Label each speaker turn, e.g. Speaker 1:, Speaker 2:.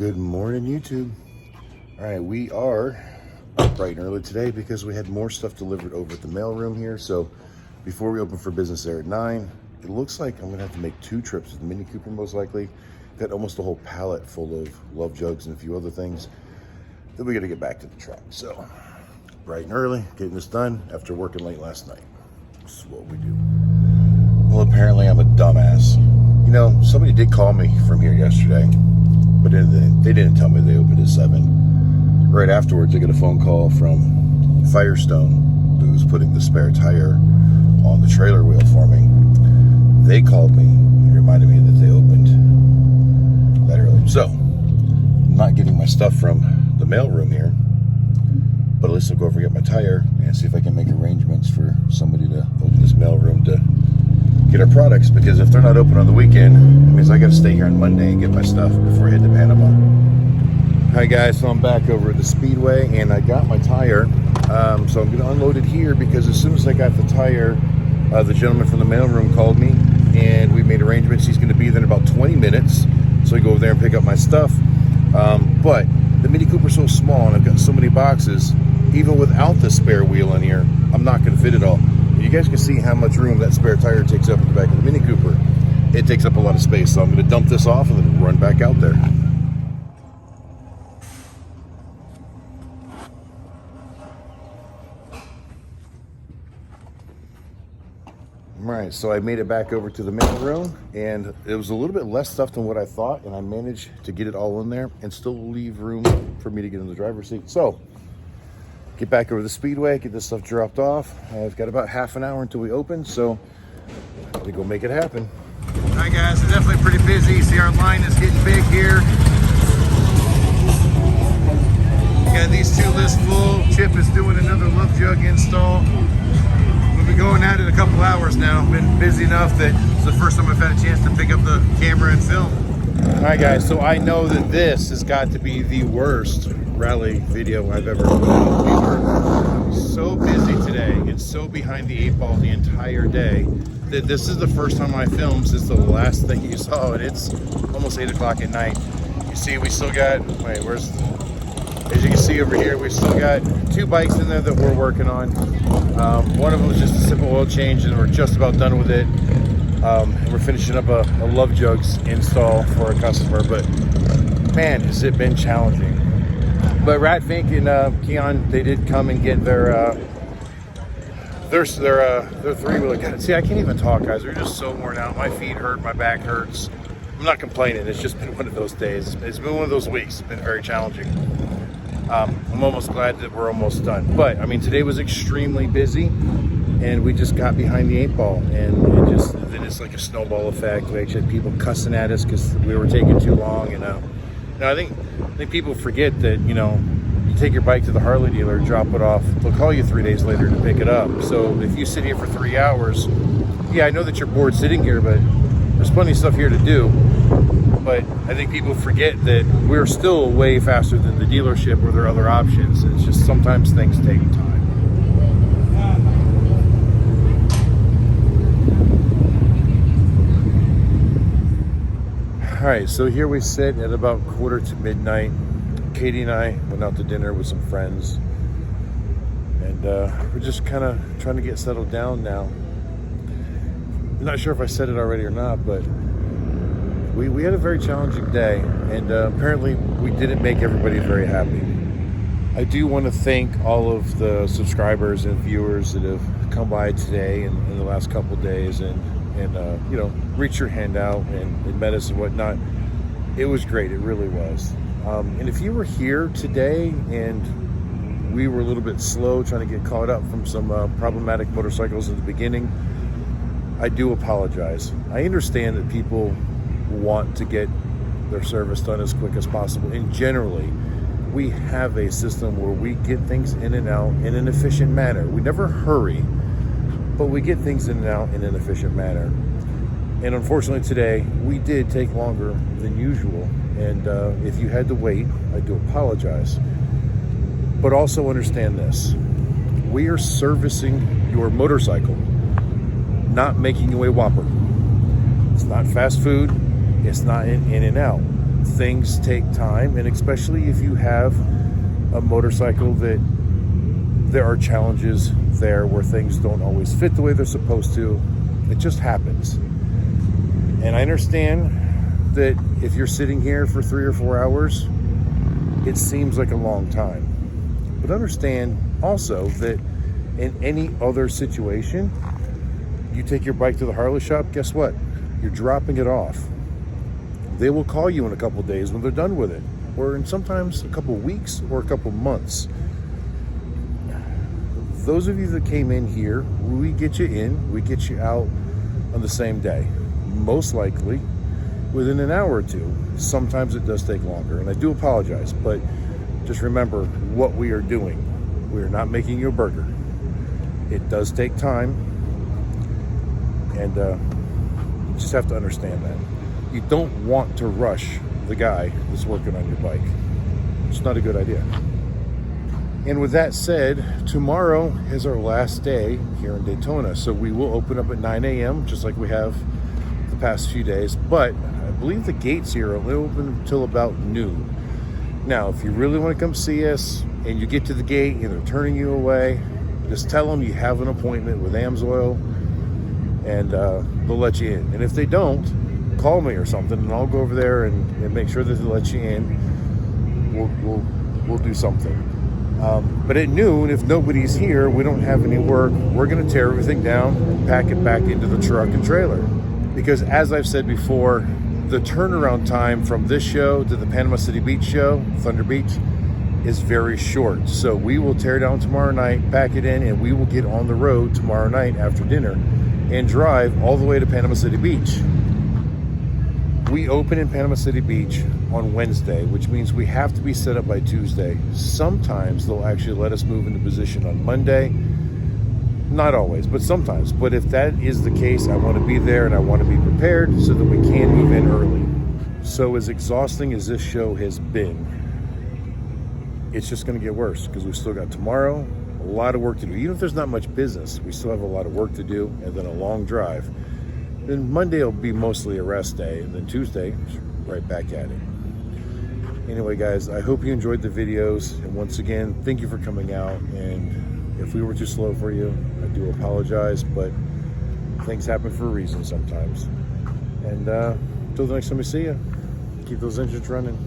Speaker 1: Good morning, YouTube. All right, we are up bright and early today because we had more stuff delivered over at the mailroom here. So before we open for business there at 9, it looks like I'm gonna have to make 2 trips with the Mini Cooper most likely. Got almost a whole pallet full of love jugs and a few other things. Then we gotta get back to the truck. So bright and early, getting this done after working late last night. This is what we do. Well, apparently I'm a dumbass. You know, somebody did call me from here yesterday, but they didn't tell me they opened at 7. Right afterwards, I get a phone call from Firestone, who's putting the spare tire on the trailer wheel for me. They called me and reminded me that they opened that early. So, I'm not getting my stuff from the mailroom here, but at least I'll go over and get my tire and see if I can make arrangements for somebody to open this mailroom to get our products, because if they're not open on the weekend, it means I gotta stay here on Monday and get my stuff before I head to Panama. Hi guys, so I'm back over at the Speedway and I got my tire. So I'm gonna unload it here because as soon as I got the tire, the gentleman from the mailroom called me and we made arrangements. He's gonna be there in about 20 minutes. So I go over there and pick up my stuff. But the Mini Cooper's so small and I've got so many boxes, even without the spare wheel in here, I'm not gonna fit it all. You guys can see how much room that spare tire takes up in the back of the Mini Cooper. It takes up a lot of space, so I'm going to dump this off and then run back out there. Alright, so I made it back over to the mail room, and it was a little bit less stuff than what I thought, and I managed to get it all in there and still leave room for me to get in the driver's seat. So, get back over the Speedway, get this stuff dropped off. I've got about half an hour until we open, so I'm gonna go make it happen. All right, guys, it's definitely pretty busy. See, our line is getting big here. Got these 2 lists full. Chip is doing another love jug install. We'll be going at it a couple hours now. Been busy enough that it's the first time I've had a chance to pick up the camera and film. All right, guys, so I know that this has got to be the worst rally video I've ever put out. We were so busy today and so behind the 8 ball the entire day that this is the first time I filmed since the last thing you saw, and it's almost 8 o'clock at night. You see, we still got, as you can see over here, we've still got 2 bikes in there that we're working on. One of them is just a simple oil change and we're just about done with it. We're finishing up a love jugs install for a customer, but man, has it been challenging. But Ratfink and Keon, they did come and get their 3-wheeler. See, I can't even talk, guys. We're just so worn out. My feet hurt, my back hurts. I'm not complaining. It's just been one of those days. It's been one of those weeks. It's been very challenging. I'm almost glad that we're almost done. But I mean, today was extremely busy, and we just got behind the 8 ball, and then it's like a snowball effect. We actually had people cussing at us because we were taking too long, and I think people forget that, you know, you take your bike to the Harley dealer, drop it off, they'll call you 3 days later to pick it up. So if you sit here for 3 hours, yeah, I know that you're bored sitting here, but there's plenty of stuff here to do. But I think people forget that we're still way faster than the dealership or their other options. It's just sometimes things take time. All right, so here we sit at about 1:45 midnight. Katie and I went out to dinner with some friends, and we're just kind of trying to get settled down now. I'm not sure if I said it already or not, but we had a very challenging day, and apparently we didn't make everybody very happy. I do want to thank all of the subscribers and viewers that have come by today and in the last couple of days and you know, reach your hand out and met us and whatnot. It was great. It really was. And if you were here today and we were a little bit slow trying to get caught up from some problematic motorcycles at the beginning, I do apologize. I understand that people want to get their service done as quick as possible. And generally, we have a system where we get things in and out in an efficient manner. We never hurry, but we get things in and out in an efficient manner. And unfortunately today, we did take longer than usual. And if you had to wait, I do apologize. But also understand this. We are servicing your motorcycle, not making you a Whopper. It's not fast food. It's not in and out. things take time, and especially if you have a motorcycle that there are challenges there where things don't always fit the way they're supposed to. It just happens. And I understand that if you're sitting here for 3 or 4 hours, it seems like a long time. But understand also that in any other situation, you take your bike to the Harley shop, guess what? You're dropping it off. They will call you in a couple days when they're done with it, or in sometimes a couple weeks or a couple months. Those of you that came in here, we get you in, we get you out on the same day. Most likely within an hour or two. Sometimes it does take longer, and I do apologize, but just remember what we are doing. We are not making you a burger. It does take time, and you just have to understand that. You don't want to rush the guy that's working on your bike. It's not a good idea. And with that said, tomorrow is our last day here in Daytona, so we will open up at 9 a.m. just like we have the past few days, but I believe the gates here are only open until about noon. Now, if you really want to come see us and you get to the gate and they're turning you away, just tell them you have an appointment with Amsoil, and they'll let you in. And if they don't, call me or something, and I'll go over there and make sure that they let you in. We'll do something. But at noon, if nobody's here, we don't have any work, we're going to tear everything down and pack it back into the truck and trailer. Because as I've said before, the turnaround time from this show to the Panama City Beach show, Thunder Beach, is very short. So we will tear down tomorrow night, pack it in, and we will get on the road tomorrow night after dinner and drive all the way to Panama City Beach. We open in Panama City Beach on Wednesday, which means we have to be set up by Tuesday. Sometimes they'll actually let us move into position on Monday. Not always, but sometimes. But if that is the case, I want to be there and I want to be prepared so that we can move in early. So as exhausting as this show has been, it's just going to get worse because we've still got tomorrow, a lot of work to do. Even if there's not much business, we still have a lot of work to do, and then a long drive. Then Monday will be mostly a rest day, and then Tuesday, right back at it. Anyway, guys, I hope you enjoyed the videos, and once again, thank you for coming out. And if we were too slow for you, I do apologize, but things happen for a reason sometimes. And until the next time we see you, keep those engines running.